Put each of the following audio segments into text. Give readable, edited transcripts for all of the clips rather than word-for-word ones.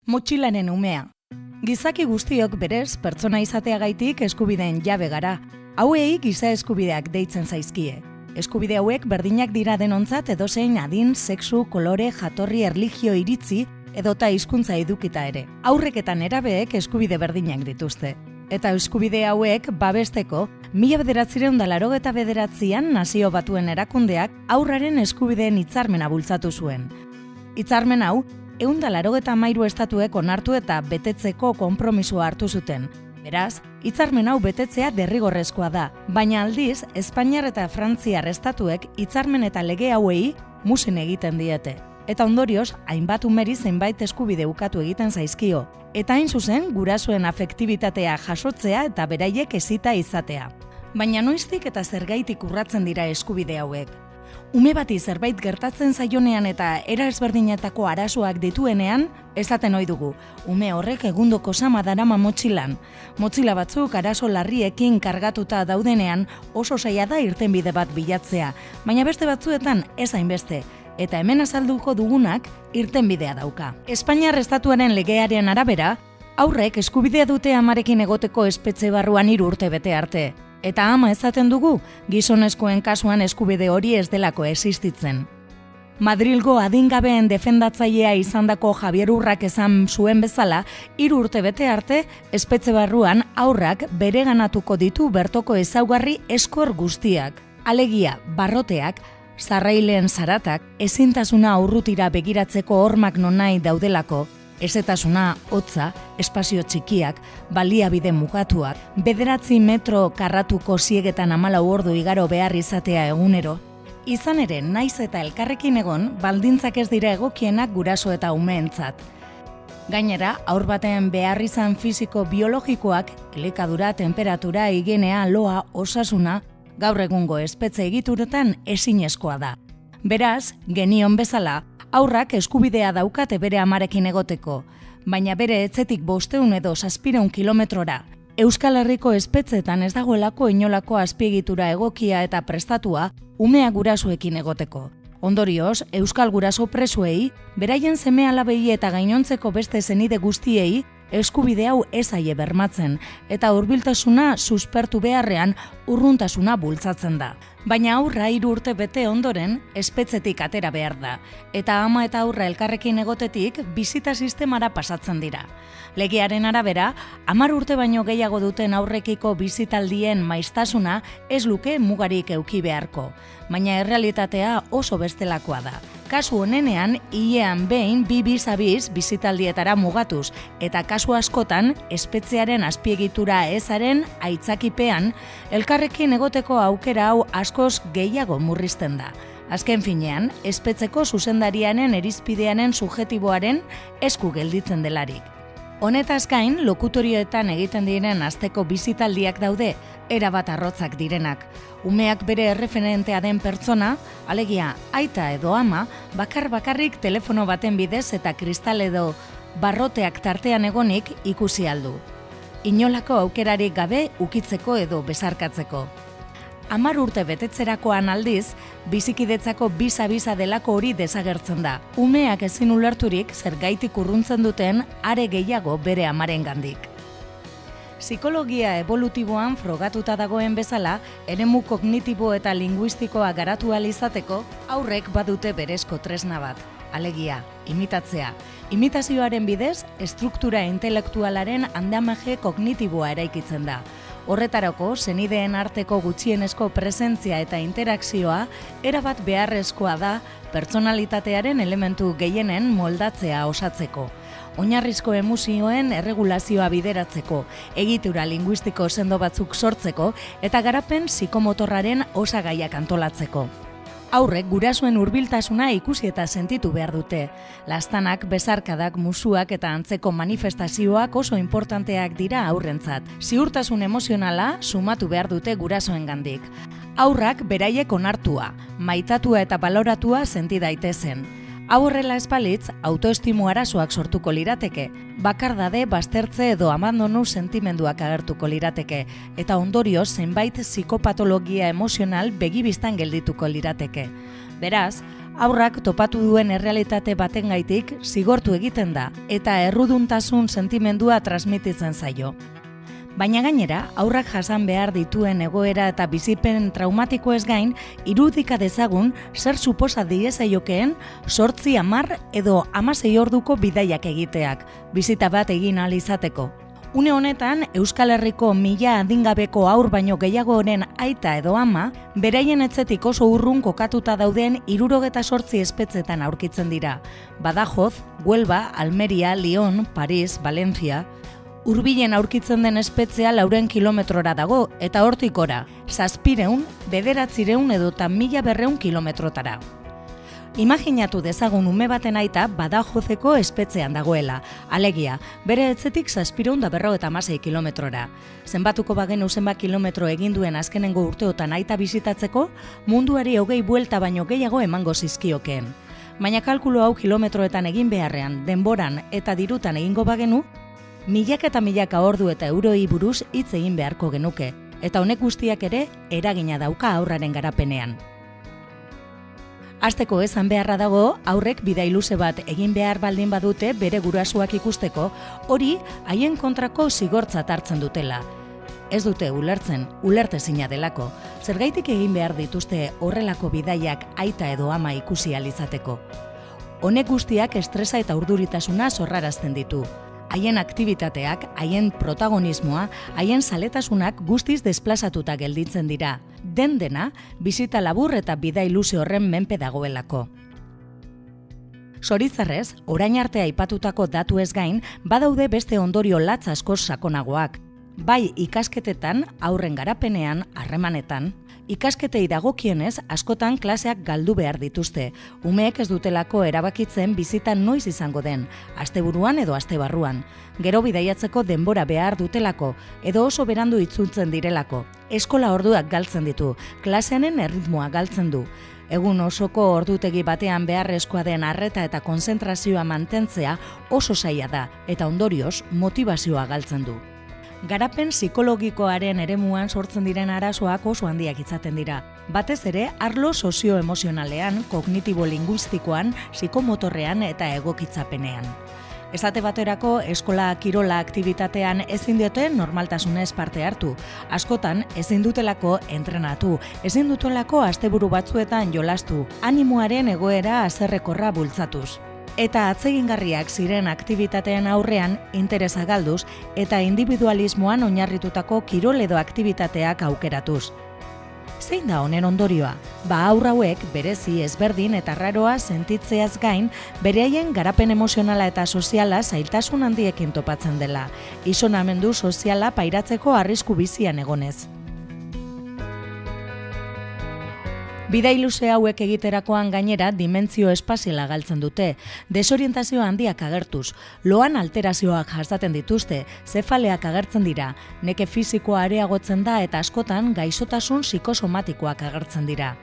Motxilaren umea. Gizaki guztiok berez pertsona izateagaitik eskubideen jabe gara. Hauei giza eskubideak deitzen zaizkie. Eskubide hauek berdinak dira denontzat edozein adin, sexu, kolore, jatorri, erlijio, iritzi edota hizkuntza edukita ere. Haurrek eta nerabeek eskubide berdinak dituzte. Eta eskubide hauek babesteko 1989an Nazio Batuen Erakundeak haurraren eskubideen hitzarmena bultzatu zuen. Hitzarmen hau 1993 estatuek onartu eta betetzeko konpromisoa hartu zuten. Beraz, hitzarmen hau betetzea derrigorrezkoa da, baina aldiz, Espainiar eta Frantziar estatuek hitzarmen eta lege hauei muzin egiten diete. Eta ondorioz, hainbat umeri zenbait eskubide ukatu egiten zaizkio. Eta hain zuzen, gurasoen afektibitatea jasotzea eta beraiek hezita izatea. Baina noiztik eta zergaitik urratzen dira eskubide hauek. Ume bati zerbait gertatzen zaionean eta era ezberdinetako arazoak dituenean, esaten ohi dugu, ume horrek egundoko sama darama motxilan. Motxila batzuk arazo larriekin kargatuta daudenean oso zaila da irtenbide bat bilatzea, baina beste batzuetan ez hainbeste, eta hemen azalduko dugunak irtenbidea dauka. Espainiar estatuaren legearen arabera, haurrek eskubidea dute amarekin egoteko espetxe barruan 3 urte bete arte. Eta ama ezaten dugu, gizonezkoen kasuan eskubide hori ez delako existitzen. Madrilgo adingabeen defendatzailea izandako Javier Urrak esan zuen bezala, 3 urte bete arte, espetxe barruan haurrak bereganatuko ditu bertoko ezaugarri eskor guztiak. Alegia, barroteak, zarraileen zaratak, ezintasuna urrutira begiratzeko hormak nonai daudelako, ezetasuna, hotza, espazio txikiak, baliabide mugatuak, 9 metro karratuko ziegetan 14 ordu igaro behar izatea egunero. Izan ere, naiz eta elkarrekin egon, baldintzak ez dira egokienak guraso eta umeentzat. Gainera, haur baten behar izan fisiko biologikoak, elikadura, temperatura, higienea, loa, osasuna, gaur egungo espetxe egituretan ezinezkoa da. Beraz, genion bezala, haurrak eskubidea daukate bere amarekin egoteko, baina bere etxetik 500 edo 700 kilometrora. Euskal Herriko espetxetan ez dagoelako inolako azpiegitura egokia eta prestatua umea gurasoekin egoteko. Ondorioz, euskal guraso presoei, beraien seme-alabei eta gainontzeko beste senide guztiei eskubide hau ez zaie bermatzen, eta hurbiltasuna suspertu beharrean urruntasuna bultzatzen da. Baina haurra 3 urte bete ondoren espetxetik atera behar da, eta ama eta haurra elkarrekin egotetik bisita sistemara pasatzen dira. Legearen arabera, 10 urte baino gehiago duten aurrekiko bisitaldien maiztasuna ez luke mugarik eduki beharko, baina errealitatea oso bestelakoa da. Kasu honenean, hilean behin 2 bis bisitaldietara mugatuz, eta kasu askotan, espetxearen azpiegitura ezaren aitzakipean, elkarrekin egoteko aukera hau askoz gehiago murrizten da. Azken finean, espetxeko zuzendarianen irizpidearen subjektiboaren esku gelditzen delarik. Honetaz gain, lokutorioetan egiten diren asteko bisitaldiak daude, erabat arrotzak direnak. Umeak bere erreferentea den pertsona, alegia aita edo ama, bakarrik telefono baten bidez eta kristal edo barroteak tartean egonik ikusi aldu. Inolako aukerarik gabe ukitzeko edo besarkatzeko. 10 urte betetzerakoan aldiz, bizikidetzako bisa delako hori desagertzen da. Umeak ezin ulerturik zergaitik urruntzen duten are gehiago bere amarengandik. Psikologia evolutiboan frogatuta dagoen bezala, eremu kognitibo eta linguistikoa garatu ahal izateko, haurrek badute berezko tresna bat, alegia, imitatzea. Imitazioaren bidez, estruktura intelektualaren andamaje kognitiboa eraikitzen da. Horretarako, senideen arteko gutxienezko presentzia eta interakzioa erabat beharrezkoa da pertsonalitatearen elementu gehienen moldatzea osatzeko. Oinarrizko emozioen erregulazioa bideratzeko, egitura linguistiko sendo batzuk sortzeko eta garapen psikomotorraren osagaiak antolatzeko. Haurrek gurasoen hurbiltasuna ikusi eta sentitu behar dute. Laztanak, besarkadak, musuak eta antzeko manifestazioak oso importanteak dira haurrentzat. Ziurtasun emozionala sumatu behar dute gurasoengandik. Haurrak beraiek onartua, maitatua eta baloratua senti daitezen. Hau horrela ez balitz, autoestimu arazoak sortuko lirateke, bakardade, baztertze edo abandonu sentimenduak agertuko lirateke, eta ondorioz zenbait psikopatologia emozional begibistan geldituko lirateke. Beraz, Haurrak topatu duen errealitate batengaitik zigortu egiten da eta erruduntasun sentimendua transmititzen zaio. Baina gainera, haurrak jasan behar dituen egoera eta bizipen traumatiko ez gain, irudika dezagun zer suposa diezaiokeen 8, 10 edo 16 orduko bidaiak egiteak, bizita bat egin ahal izateko. Une honetan, Euskal Herriko 1000 adingabeko haur baino gehiagoren aita edo ama, beraien etxetik oso urrun kokatuta dauden 78 espetxetan aurkitzen dira. Badajoz, Huelva, Almeria, Lyon, Paris, Valencia. Hurbilen aurkitzen den espetxea 400 kilometrora dago eta hortik gora, 700, 900 edota 1200 kilometrotara. Imaginatu dezagun ume baten aita Badajozeko espetxean dagoela, alegia, bere etxetik 756 kilometrora. Zenbatuko bagenu zenbat kilometro egin duen azkenengo urteotan aita bizitatzeko, munduari 20 buelta baino gehiago emango zizkiokeen. Baina kalkulu hau kilometroetan egin beharrean, denboran eta dirutan egingo bagenu, milaka eta milaka ordu eta euroi buruz hitz egin beharko genuke, eta honek guztiak ere eragina dauka haurraren garapenean. Hasteko esan beharra dago, haurrek bidai luze bat egin behar baldin badute bere gurasoak ikusteko, hori haien kontrako zigortzat hartzen dutela. Ez dute ulertezina delako, zergaitik egin behar dituzte horrelako bidaiak aita edo ama ikusi ahal izateko. Honek guztiak estresa eta urduritasuna sorrarazten ditu. Haien aktibitateak, haien protagonismoa, haien zaletasunak guztiz desplazatuta gelditzen dira. Dena, bizita labur eta bidai luze horren menpe dagoelako. Zoritzarrez, orain arte aipatutako datu ez gain, badaude beste ondorio latz askoz sakonagoak. Bai ikasketetan, haurren garapenean, harremanetan, ikasketei dagokienez askotan klaseak galdu behar dituzte. Umeek ez dutelako erabakitzen bizita noiz izango den, asteburuan edo astebarruan. Gero bidaiatzeko denbora behar dutelako, edo oso berandu itzultzen direlako. Eskola orduak galtzen ditu, klaseanen erritmoa galtzen du. Egun osoko ordutegi batean beharrezkoa den arreta eta konzentrazioa mantentzea oso zaila da, eta ondorioz motivazioa galtzen du. Garapen psikologikoaren eremuan sortzen diren arazoak oso handiak izaten dira. Batez ere, arlo sozio-emozionalean, kognitibo-linguistikoan, psikomotorrean eta egokitzapenean. Esate baterako, eskola kirola aktibitatean ezin diote normaltasunez parte hartu. Askotan, ezin dutelako entrenatu, ezin dutelako asteburu batzuetan jolastu, animoaren egoera haserrekorra bultzatuz. Eta atsegingarriak ziren aktibitateen aurrean interesa galduz eta individualismoan oinarritutako kirol edo aktibitateak aukeratuz. Zein da honen ondorioa? Haur hauek berezi ezberdin eta raroa sentitzeaz gain, bereaien garapen emozionala eta soziala zailtasun handiekin topatzen dela, isonamendu soziala pairatzeko arrisku bizian egonez. Bidai luze hauek egiterakoan gainera dimentsio espaziala galtzen dute, desorientazio handiak agertuz, loan alterazioak jasaten dituzte, zefaleak agertzen dira, neke fisikoa areagotzen da eta askotan gaixotasun psikosomatikoak agertzen dira.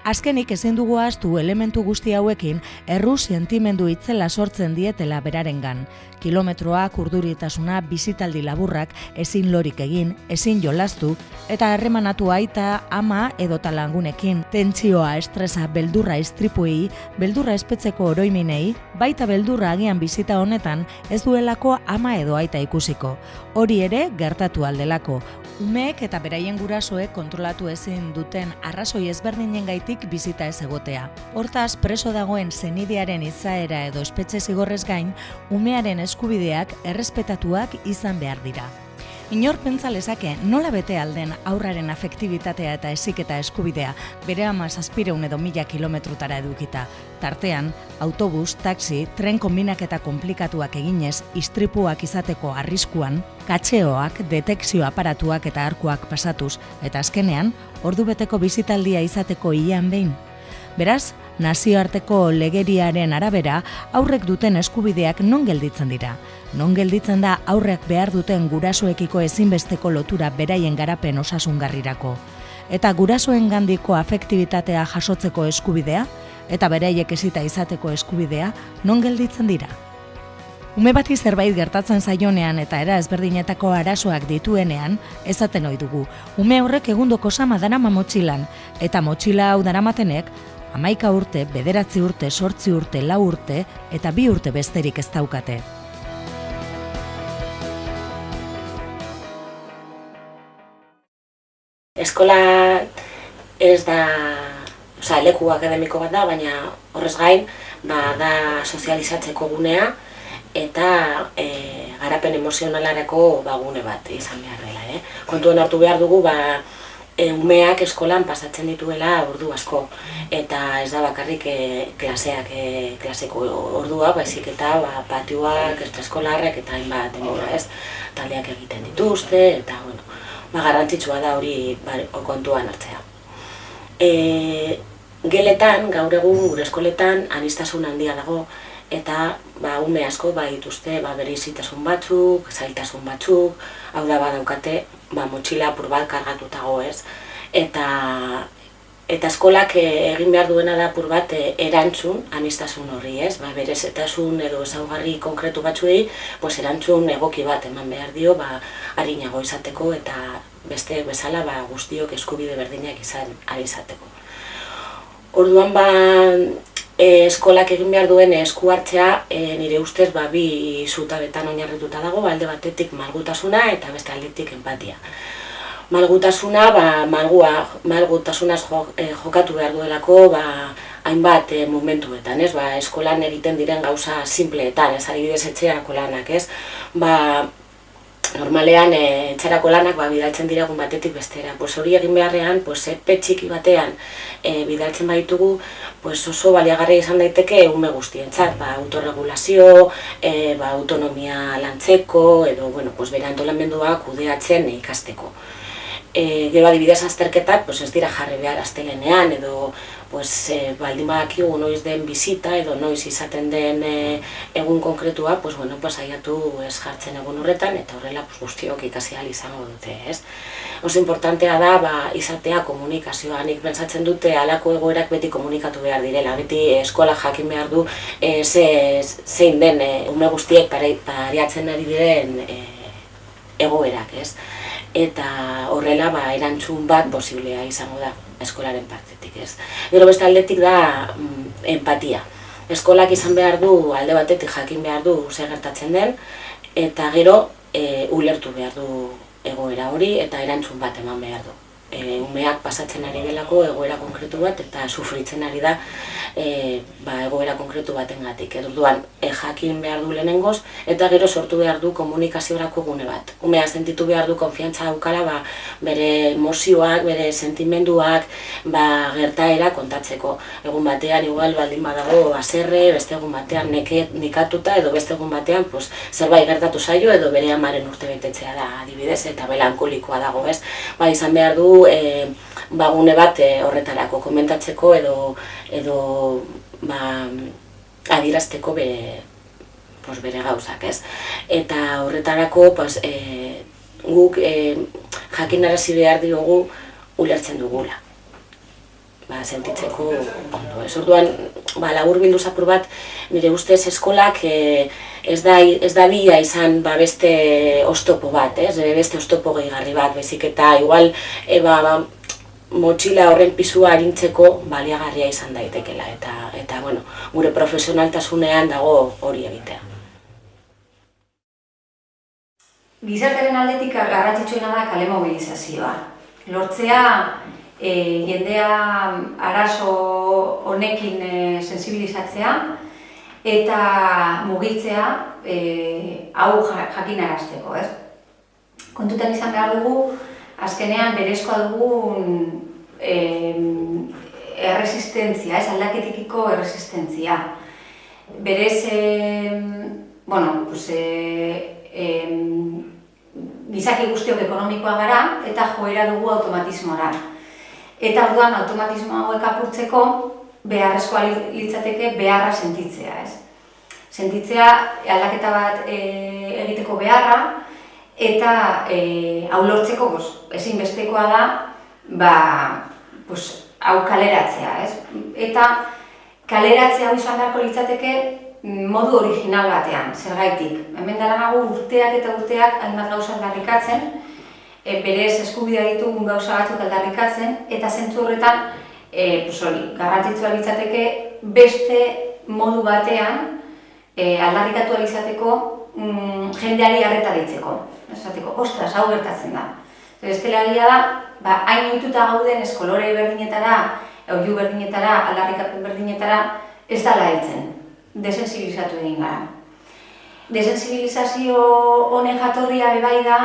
Azkenik ezin dugu ahaztu elementu guzti hauekin erru sentimendu itzela sortzen dietela berarengan. Kilometroak, urduritasuna, bizitaldi laburrak, ezin lorik egin, ezin jolastu, eta harremanatu aita, ama edota lagunekin, tentsioa, estresa, beldurra istripuei, beldurra espetxeko oroiminei, baita beldurra agian bizita honetan ez duelako ama edo aita ikusiko. Hori ere gertatu aldelako. Umeek eta beraien gurasoek kontrolatu ezin duten arrazoi ezberdinengatik bizita ez egotea. Hortaz, preso dagoen senidearen izaera edo espetxe zigorrez gain, umearen eskubideak errespetatuak izan behar dira. Inor pentsa lezake nola bete alden haurraren afektibitatea eta heziketa eskubidea bere ama 700 edo 1000 kilometrotara edukita. Tartean, autobus, taxi, tren konbinaketa konplikatuak eginez, istripuak izateko arriskuan, katxeoak, detekzio aparatuak eta arkuak pasatuz, eta azkenean, ordubeteko bizitaldia izateko ian behin. Beraz, nazioarteko legeriaren arabera, haurrek duten eskubideak non gelditzen dira. Non gelditzen da haurrek behar duten gurasoekiko ezinbesteko lotura beraien garapen osasungarrirako. Eta gurasoengandiko afektibitatea jasotzeko eskubidea, eta beraiek hezita izateko eskubidea, non gelditzen dira. Ume bati zerbait gertatzen zaionean eta era ezberdinetako arazoak dituenean, esaten ohi dugu. Ume horrek egundoko sama darama motxilan, eta motxila hau daramatenek, 11 urte, 9 urte, 8 urte, 4 urte eta 2 urte besterik ez daukate. Eskola ez da, leku akademiko bat da, baina horrez gain, da sozializatzeko gunea eta garapen emozionalarako gune bat izan behar dela. Kontuan hartu behar dugu, umeak eskolan pasatzen dituela ordu asko, eta ez da bakarrik klaseko ordua, baizik eta patioak, estraeskolarrek eta hainbat denbora, taldeak egiten dituzte, eta garrantzitsua da hori kontuan hartzea. Geletan, gaur egun gure eskoletan aniztasun handia dago, eta ume asko dituzte berezitasun batzuk, zailtasun batzuk, hau da badaukate motxila apur bat kargatutago, eta eskolak egin behar duena da apur bat erantzun aniztasun horri, berezitasun edo ezaugarri konkretu batzuei erantzun egoki bat eman behar dio arinago izateko eta beste bezala guztiok eskubide berdinak izan ari izateko. Orduan eskolak egin behar duen esku hartzea nire ustez bi zutabetan oinarrituta dago, alde batetik malgutasuna eta beste aldetik enpatia. Malgutasuna, malgutasunaz jokatu behar duelako hainbat momentuetan, eskolan egiten diren gauza simpleetan, adibidez etxerako lanak, normalean etxerako lanak bidaltzen dira egun batetik bestera. Hori egin beharrean, epe txiki batean bidaltzen baditugu, oso baliagarria izan daiteke ume guztientzat, autorregulazio, autonomia lantzeko, edo bere antolamendua kudeatzen ikasteko. Gero adibidez azterketak ez dira jarri behar astelenean, edo baldin badakigu noiz den bizita edo noiz izaten den egun konkretua, saiatu ez jartzen egun horretan, eta horrela guztiok ikasi ahal izango dute. Oso importantea da izatea komunikazioa. Nik pentsatzen dute halako egoerak beti komunikatu behar direla, beti eskola jakin behar du zein den ume guztiek pareatzen ari diren egoerak, eta horrela erantzun bat posiblea izango da eskolaren partetik. Gero beste aldetik da empatia. Eskolak izan behar du, alde batetik jakin behar du zer gertatzen den, eta gero ulertu behar du egoera hori eta erantzun bat eman behar du. Umeak pasatzen ari delako egoera konkretu bat eta sufritzen ari da egoera konkretu batengatik. Orduan jakin behar du lehenengoz eta gero sortu behar du komunikaziorako gune bat. Umea sentitu behar du konfiantza daukala bere emozioak, bere sentimenduak gertaera kontatzeko. Egun batean igual baldin badago haserre, beste egun batean nekatuta edo beste egun batean zerbait gertatu zaio edo bere amaren urtebetetzea da adibidez eta melankolikoa dago, izan behar du gune bat horretarako komentatzeko edo adierazteko bere gauzak, eta horretarako guk jakinarazi behar diogu ulertzen dugula, sentitzeko ondo. Orduan, laburbilduz apur bat, nire ustez eskolak ez da dia izan beste oztopo bat, beste oztopo gehigarri bat, baizik eta igual motxila horren pisua arintzeko baliagarria izan daitekela, eta gure profesionaltasunean dago hori egitea. Gizartearen aldetik garrantzitsuena da kale mobilizazioa. Lortzea jendea arazo honekin sensibilizatzea eta mugitzea hau jakinarazteko. Kontutan izan behar dugu, azkenean berezkoa dugun erresistentzia, aldaketikiko erresistentzia. Berez, gizaki guztiok ekonomikoa gara eta joera dugu automatismora. Eta orduan automatismo hauek apurtzeko beharrezkoa litzateke beharra sentitzea. Sentitzea aldaketa bat egiteko beharra eta hau lortzeko ezinbestekoa da hau kaleratzea. Eta kaleratzea hau izan beharko litzateke modu original batean, zergaitik. Hemen daramagu urteak eta urteak hainbat gauza aldarrikatzen, berez eskubidea ditugun gauza batzuk aldarrikatzen, eta zentzu horretan garrantzitsua litzateke beste modu batean aldarrikatu izateko jendeari arreta deitzeko. Esateko, ostras, hau gertatzen da. Bestela da, hain ohituta gauden eskolore berdinetara, oihu berdinetara, aldarrikapen berdinetara, ez dela heltzen. Desensibilizatu egin gara. Desensibilizazio honen jatorria bai da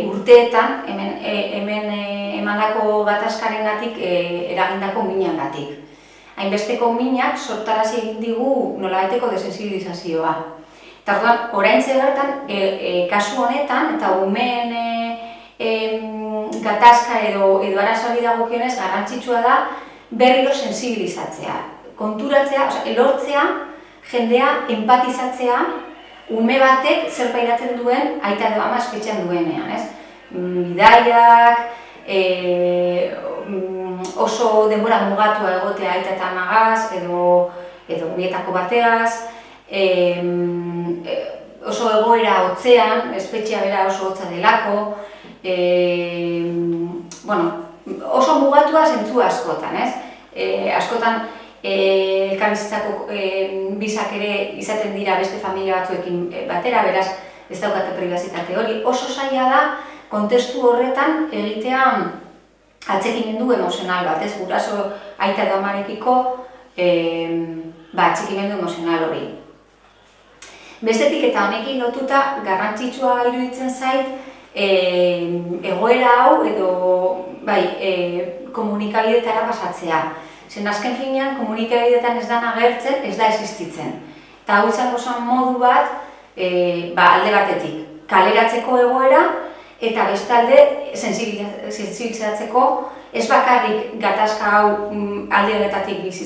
urteetan, hemen emandako gatazkarengatik eragindako minengatik. Hainbesteko minak sortarazi egin digu nolabaiteko desensibilizazioa. Eta orduan, oraintxe bertan, kasu honetan, eta umeen gatazka edo arazoari dagokionez garrantzitsua da berriro sensibilizatzea. Konturatzea, lortzea, jendea empatizatzea, ume batek zer pairatzen duen aita edo ama espetxean duenean, ez? Bidaiak, oso denbora mugatua egotea aita eta amagaz, edo bietako bateaz, oso egoera hotzean, espetxea bera oso hotza delako, oso mugatua zentzu askotan, ez? Askotan, elkarbizitzako bizak ere izaten dira beste familia batzuekin batera, beraz ez daukate pribazitate hori. Oso zaila da, kontestu horretan egitea atxikimendu emozional bat, ez? Guraso aita edo amarekiko atxikimendu emozional hori. Bestetik eta honekin lotuta garrantzitsua iruditzen zait egoera hau edo komunikabidetara pasatzea. Zen azken finean komunikabideetan ez da agertzen, ez da existitzen. Eta hau izango zen modu bat alde batetik kaleratzeko egoera eta bestalde sensibilizatzeko ez bakarrik gatazka hau alde honetatik bizi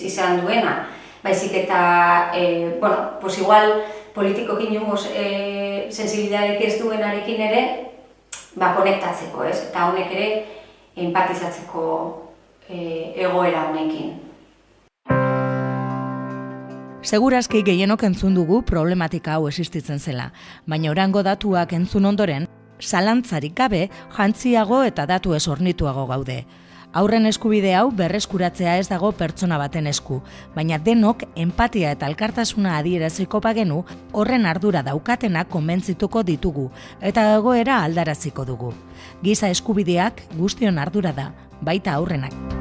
izan duena, baizik eta, igual politikokin jungo sensibilidaderik ez duenarekin ere konektatzeko, ez? Eta honek ere empatizatzeko egoera honekin. Segurazki gehienok entzun dugu problematika hau existitzen zela, baina oraingo datuak entzun ondoren, zalantzarik gabe jantziago eta datu ez hornituago gaude. Haurren eskubide hau berreskuratzea ez dago pertsona baten esku, baina denok enpatia eta elkartasuna adieraziko bagenu horren ardura daukatenak konbentzituko ditugu eta egoera aldaraziko dugu. Giza eskubideak guztion ardura da, baita haurrenak.